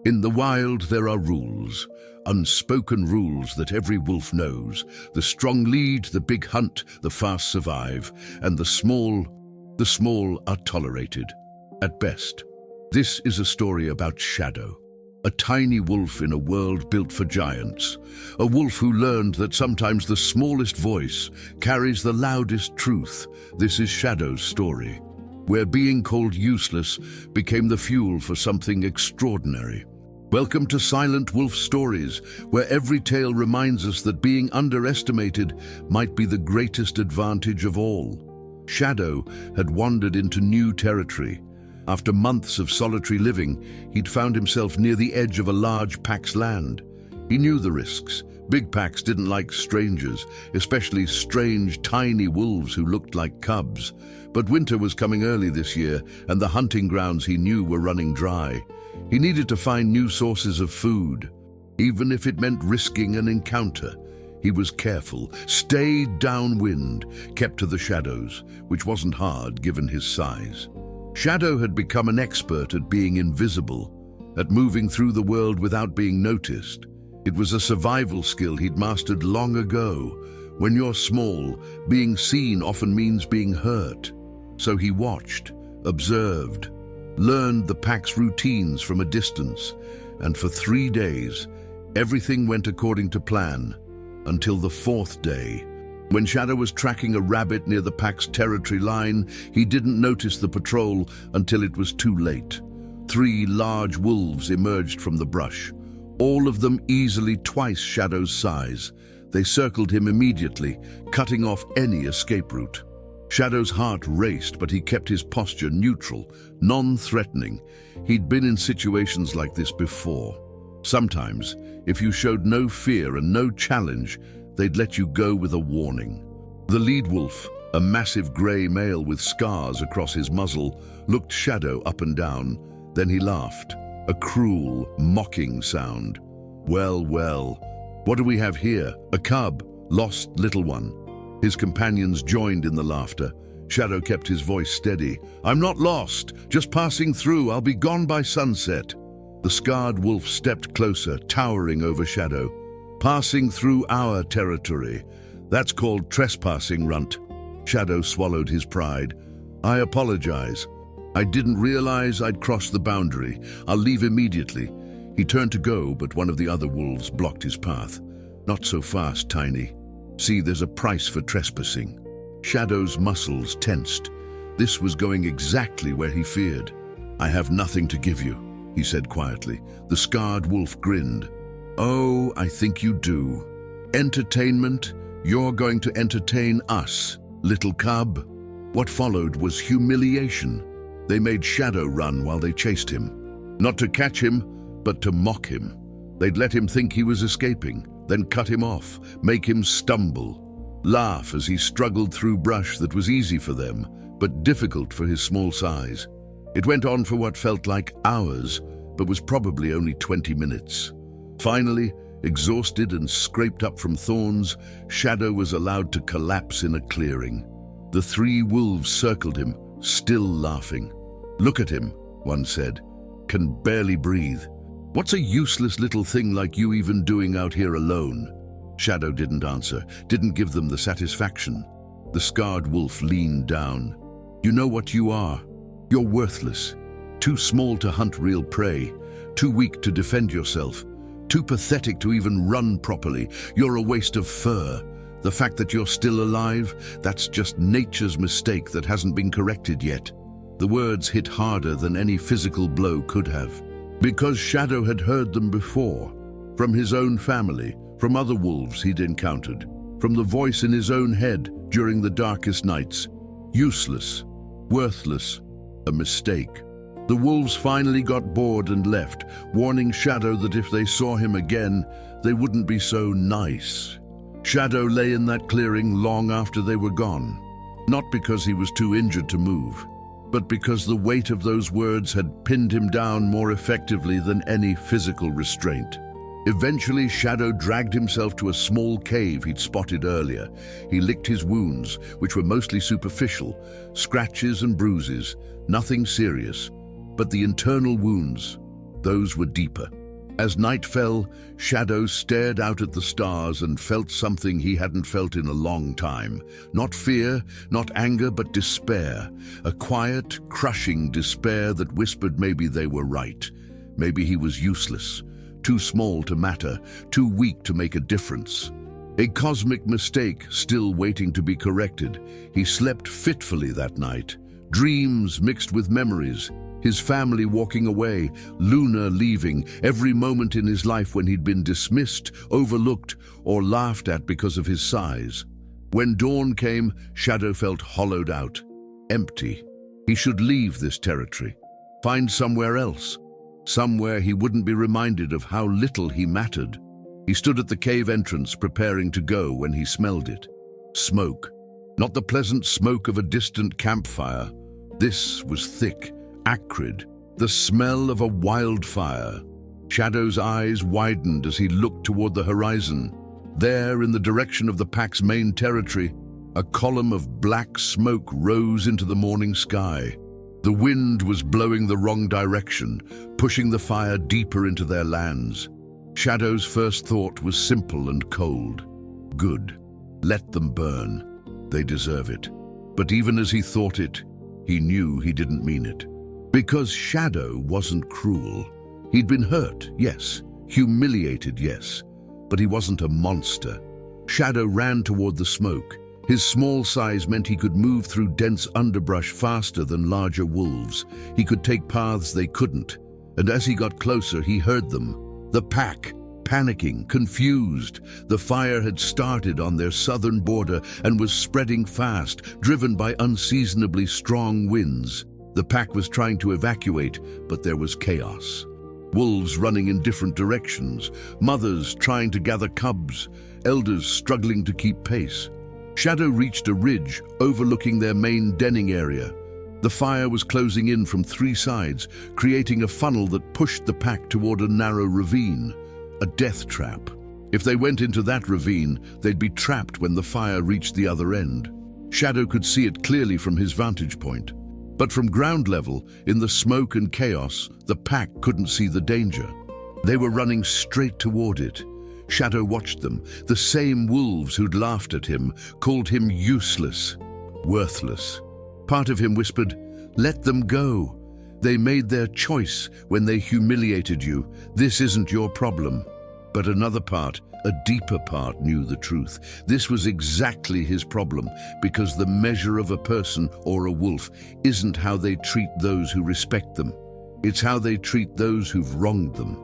In the wild there are rules, unspoken rules that every wolf knows. The strong lead, the big hunt, the fast survive, and the small are tolerated, at best. This is a story about Shadow, a tiny wolf in a world built for giants. A wolf who learned that sometimes the smallest voice carries the loudest truth. This is Shadow's story, where being called useless became the fuel for something extraordinary. Welcome to Silent Wolf Stories, where every tale reminds us that being underestimated might be the greatest advantage of all. Shadow had wandered into new territory. After months of solitary living, he'd found himself near the edge of a large pack's land. He knew the risks. Big packs didn't like strangers, especially strange, tiny wolves who looked like cubs. But winter was coming early this year, and the hunting grounds he knew were running dry. He needed to find new sources of food, even if it meant risking an encounter. He was careful, stayed downwind, kept to the shadows, which wasn't hard given his size. Shadow had become an expert at being invisible, at moving through the world without being noticed. It was a survival skill he'd mastered long ago. When you're small, being seen often means being hurt. So he watched, observed, learned the pack's routines from a distance, and for 3 days, everything went according to plan, until the 4th day. When Shadow was tracking a rabbit near the pack's territory line, he didn't notice the patrol until it was too late. 3 large wolves emerged from the brush, all of them easily twice Shadow's size. They circled him immediately, cutting off any escape route. Shadow's heart raced, but he kept his posture neutral, non-threatening. He'd been in situations like this before. Sometimes, if you showed no fear and no challenge, they'd let you go with a warning. The lead wolf, a massive grey male with scars across his muzzle, looked Shadow up and down. Then he laughed, a cruel, mocking sound. Well, what do we have here? A cub, lost little one. His companions joined in the laughter. Shadow kept his voice steady. I'm not lost, just passing through. I'll be gone by sunset. The scarred wolf stepped closer, towering over Shadow. Passing through our territory. That's called trespassing, Runt. Shadow swallowed his pride. I apologize. I didn't realize I'd crossed the boundary. I'll leave immediately. He turned to go, but one of the other wolves blocked his path. Not so fast, Tiny. See, there's a price for trespassing. Shadow's muscles tensed. This was going exactly where he feared. I have nothing to give you, he said quietly. The scarred wolf grinned. Oh, I think you do. Entertainment? You're going to entertain us, little cub. What followed was humiliation. They made Shadow run while they chased him. Not to catch him, but to mock him. They'd let him think he was escaping, then cut him off, make him stumble, laugh as he struggled through brush that was easy for them, but difficult for his small size. It went on for what felt like hours, but was probably only 20 minutes. Finally, exhausted and scraped up from thorns, Shadow was allowed to collapse in a clearing. The 3 wolves circled him, still laughing. Look at him, one said. Can barely breathe. What's a useless little thing like you even doing out here alone? Shadow didn't answer, didn't give them the satisfaction. The scarred wolf leaned down. You know what you are? You're worthless. Too small to hunt real prey. Too weak to defend yourself. Too pathetic to even run properly. You're a waste of fur. The fact that you're still alive, that's just nature's mistake that hasn't been corrected yet. The words hit harder than any physical blow could have. Because Shadow had heard them before, from his own family, from other wolves he'd encountered, from the voice in his own head during the darkest nights. Useless, worthless, a mistake. The wolves finally got bored and left, warning Shadow that if they saw him again, they wouldn't be so nice. Shadow lay in that clearing long after they were gone, not because he was too injured to move, but because the weight of those words had pinned him down more effectively than any physical restraint. Eventually, Shadow dragged himself to a small cave he'd spotted earlier. He licked his wounds, which were mostly superficial, scratches and bruises, nothing serious. But the internal wounds, those were deeper. As night fell, Shadow stared out at the stars and felt something he hadn't felt in a long time. Not fear, not anger, but despair. A quiet, crushing despair that whispered maybe they were right. Maybe he was useless, too small to matter, too weak to make a difference. A cosmic mistake still waiting to be corrected. He slept fitfully that night. Dreams mixed with memories. His family walking away, Luna leaving, every moment in his life when he'd been dismissed, overlooked, or laughed at because of his size. When dawn came, Shadow felt hollowed out, empty. He should leave this territory, find somewhere else, somewhere he wouldn't be reminded of how little he mattered. He stood at the cave entrance preparing to go when he smelled it. Smoke. Not the pleasant smoke of a distant campfire. This was thick, acrid, the smell of a wildfire. Shadow's eyes widened as he looked toward the horizon. There, in the direction of the pack's main territory, a column of black smoke rose into the morning sky. The wind was blowing the wrong direction, pushing the fire deeper into their lands. Shadow's first thought was simple and cold. Good. Let them burn. They deserve it. But even as he thought it, he knew he didn't mean it. Because Shadow wasn't cruel. He'd been hurt, yes. Humiliated, yes. But he wasn't a monster. Shadow ran toward the smoke. His small size meant he could move through dense underbrush faster than larger wolves. He could take paths they couldn't. And as he got closer, he heard them. The pack, panicking, confused. The fire had started on their southern border and was spreading fast, driven by unseasonably strong winds. The pack was trying to evacuate, but there was chaos. Wolves running in different directions, mothers trying to gather cubs, elders struggling to keep pace. Shadow reached a ridge overlooking their main denning area. The fire was closing in from three sides, creating a funnel that pushed the pack toward a narrow ravine, a death trap. If they went into that ravine, they'd be trapped when the fire reached the other end. Shadow could see it clearly from his vantage point. But from ground level, in the smoke and chaos, the pack couldn't see the danger. They were running straight toward it. Shadow watched them, the same wolves who'd laughed at him, called him useless, worthless. Part of him whispered, "Let them go. They made their choice when they humiliated you. This isn't your problem." But another part, a deeper part, knew the truth. This was exactly his problem, because the measure of a person or a wolf isn't how they treat those who respect them. It's how they treat those who've wronged them.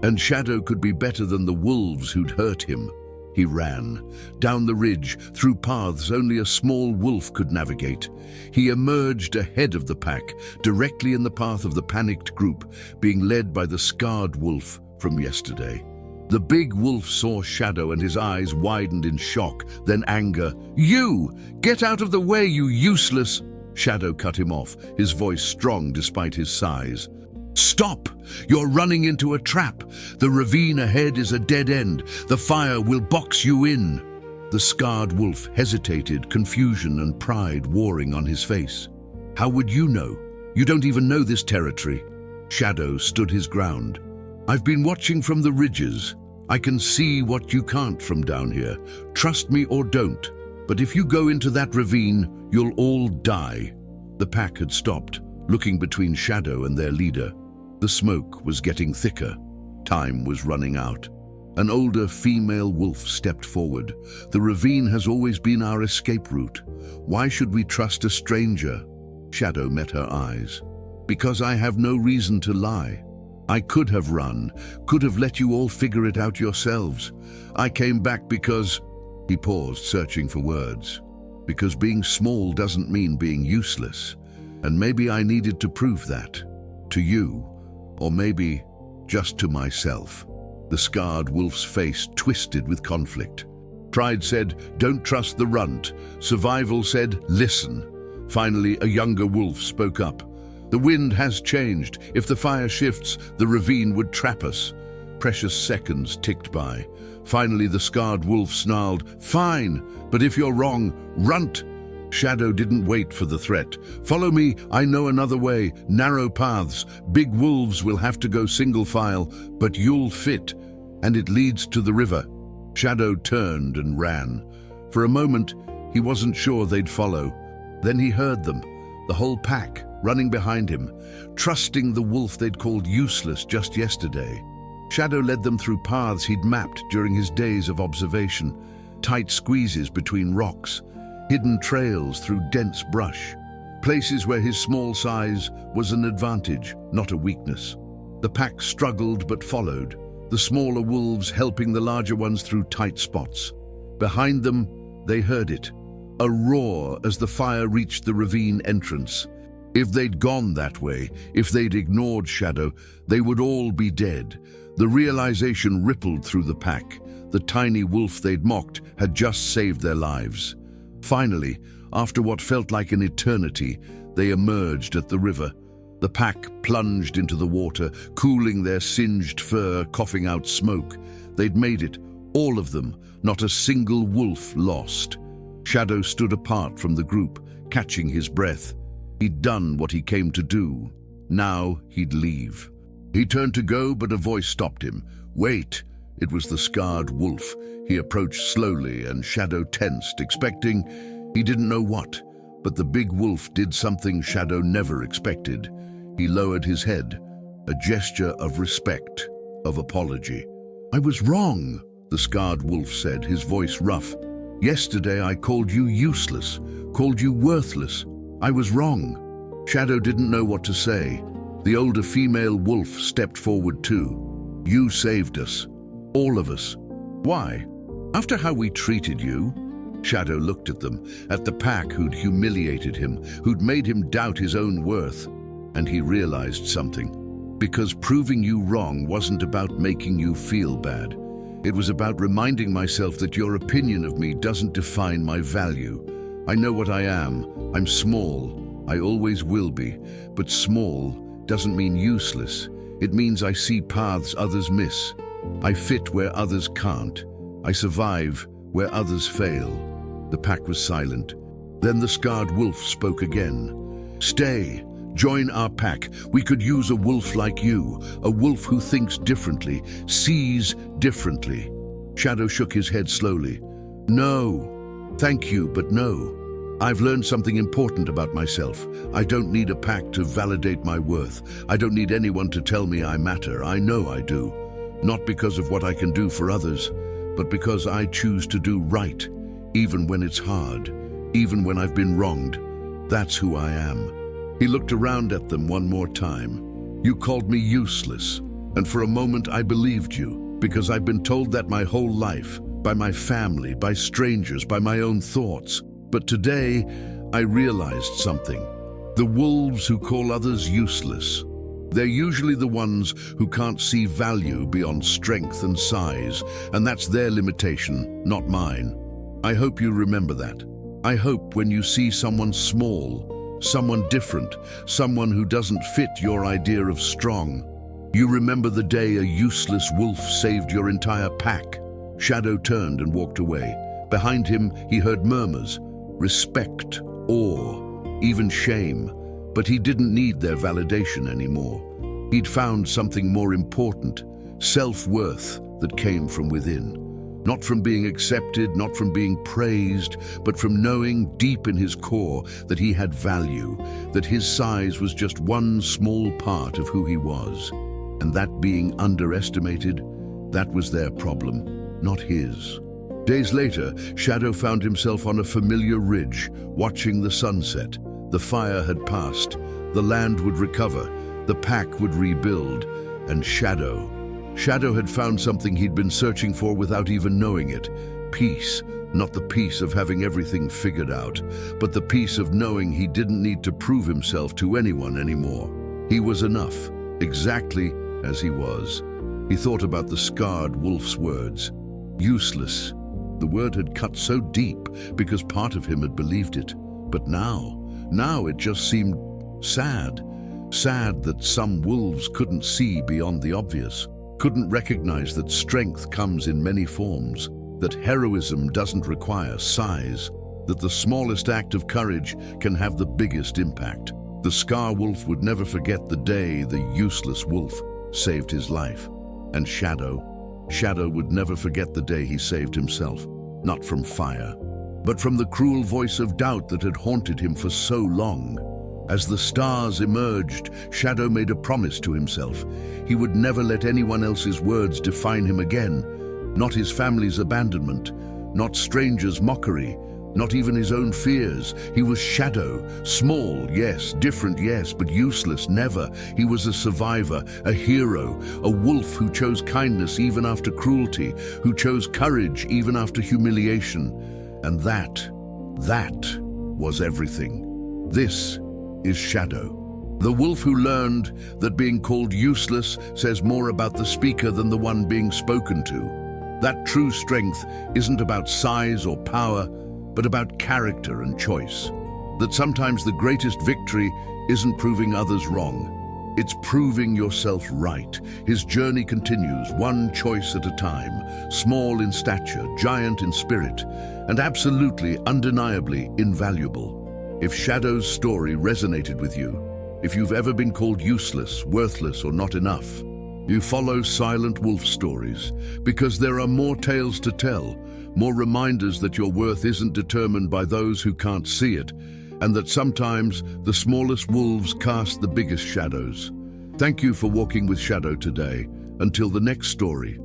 And Shadow could be better than the wolves who'd hurt him. He ran, down the ridge, through paths only a small wolf could navigate. He emerged ahead of the pack, directly in the path of the panicked group, being led by the scarred wolf from yesterday. The big wolf saw Shadow and his eyes widened in shock, then anger. "You! Get out of the way, you useless!" Shadow cut him off, his voice strong despite his size. "Stop! You're running into a trap. The ravine ahead is a dead end. The fire will box you in." The scarred wolf hesitated, confusion and pride warring on his face. "How would you know? You don't even know this territory." Shadow stood his ground. "I've been watching from the ridges. I can see what you can't from down here. Trust me or don't. But if you go into that ravine, you'll all die." The pack had stopped, looking between Shadow and their leader. The smoke was getting thicker. Time was running out. An older female wolf stepped forward. "The ravine has always been our escape route. Why should we trust a stranger?" Shadow met her eyes. "Because I have no reason to lie. I could have run, could have let you all figure it out yourselves. I came back because..." He paused, searching for words. "Because being small doesn't mean being useless. And maybe I needed to prove that. To you. Or maybe just to myself." The scarred wolf's face twisted with conflict. Pride said, "Don't trust the runt." Survival said, "Listen." Finally, a younger wolf spoke up. "The wind has changed. If the fire shifts, the ravine would trap us." Precious seconds ticked by. Finally, the scarred wolf snarled, "Fine, but if you're wrong, runt." Shadow didn't wait for the threat. "Follow me, I know another way. Narrow paths. Big wolves will have to go single file, but you'll fit. And it leads to the river." Shadow turned and ran. For a moment, he wasn't sure they'd follow. Then he heard them, the whole pack, running behind him, trusting the wolf they'd called useless just yesterday. Shadow led them through paths he'd mapped during his days of observation, tight squeezes between rocks, hidden trails through dense brush, places where his small size was an advantage, not a weakness. The pack struggled but followed, the smaller wolves helping the larger ones through tight spots. Behind them, they heard it, a roar as the fire reached the ravine entrance. If they'd gone that way, if they'd ignored Shadow, they would all be dead. The realization rippled through the pack. The tiny wolf they'd mocked had just saved their lives. Finally, after what felt like an eternity, they emerged at the river. The pack plunged into the water, cooling their singed fur, coughing out smoke. They'd made it, all of them, not a single wolf lost. Shadow stood apart from the group, catching his breath. He'd done what he came to do. Now he'd leave. He turned to go, but a voice stopped him. "Wait!" It was the scarred wolf. He approached slowly, and Shadow tensed, expecting he didn't know what. But the big wolf did something Shadow never expected. He lowered his head, a gesture of respect, of apology. "I was wrong," the scarred wolf said, his voice rough. "Yesterday I called you useless, called you worthless. I was wrong." Shadow didn't know what to say. The older female wolf stepped forward too. "You saved us. All of us. Why? After how we treated you?" Shadow looked at them, at the pack who'd humiliated him, who'd made him doubt his own worth. And he realized something. Because proving you wrong wasn't about making you feel bad. It was about reminding myself that your opinion of me doesn't define my value. I know what I am. I'm small. I always will be. But small doesn't mean useless. It means I see paths others miss. I fit where others can't. I survive where others fail. The pack was silent. Then the scarred wolf spoke again. "Stay. Join our pack. We could use a wolf like you, a wolf who thinks differently, sees differently." Shadow shook his head slowly. "No. Thank you, but no. I've learned something important about myself. I don't need a pack to validate my worth. I don't need anyone to tell me I matter. I know I do. Not because of what I can do for others, but because I choose to do right, even when it's hard, even when I've been wronged. That's who I am." He looked around at them one more time. "You called me useless, and for a moment I believed you, because I've been told that my whole life, by my family, by strangers, by my own thoughts. But today, I realized something. The wolves who call others useless, they're usually the ones who can't see value beyond strength and size, and that's their limitation, not mine. I hope you remember that. I hope when you see someone small, someone different, someone who doesn't fit your idea of strong, you remember the day a useless wolf saved your entire pack." Shadow turned and walked away. Behind him, he heard murmurs, respect, awe, even shame, but he didn't need their validation anymore. He'd found something more important, self-worth that came from within. Not from being accepted, not from being praised, but from knowing deep in his core that he had value, that his size was just one small part of who he was. And that being underestimated, that was their problem, not his. Days later, Shadow found himself on a familiar ridge, watching the sunset. The fire had passed, the land would recover, the pack would rebuild, and Shadow had found something he'd been searching for without even knowing it. Peace, not the peace of having everything figured out, but the peace of knowing he didn't need to prove himself to anyone anymore. He was enough, exactly as he was. He thought about the scarred wolf's words. Useless. The word had cut so deep because part of him had believed it. But now it just seemed sad. Sad that some wolves couldn't see beyond the obvious, couldn't recognize that strength comes in many forms, that heroism doesn't require size, that the smallest act of courage can have the biggest impact. The Scar Wolf would never forget the day the useless wolf saved his life. And Shadow would never forget the day he saved himself, not from fire, but from the cruel voice of doubt that had haunted him for so long. As the stars emerged, Shadow made a promise to himself. He would never let anyone else's words define him again, not his family's abandonment, not strangers' mockery, not even his own fears. He was Shadow, small, yes, different, yes, but useless, never. He was a survivor, a hero, a wolf who chose kindness even after cruelty, who chose courage even after humiliation. And that was everything. This is Shadow, the wolf who learned that being called useless says more about the speaker than the one being spoken to. That true strength isn't about size or power, but about character and choice. That sometimes the greatest victory isn't proving others wrong, it's proving yourself right. His journey continues, one choice at a time, small in stature, giant in spirit, and absolutely, undeniably invaluable. If Shadow's story resonated with you, if you've ever been called useless, worthless, or not enough, you follow Silent Wolf Stories, because there are more tales to tell, more reminders that your worth isn't determined by those who can't see it, and that sometimes the smallest wolves cast the biggest shadows. Thank you for walking with Shadow today. Until the next story,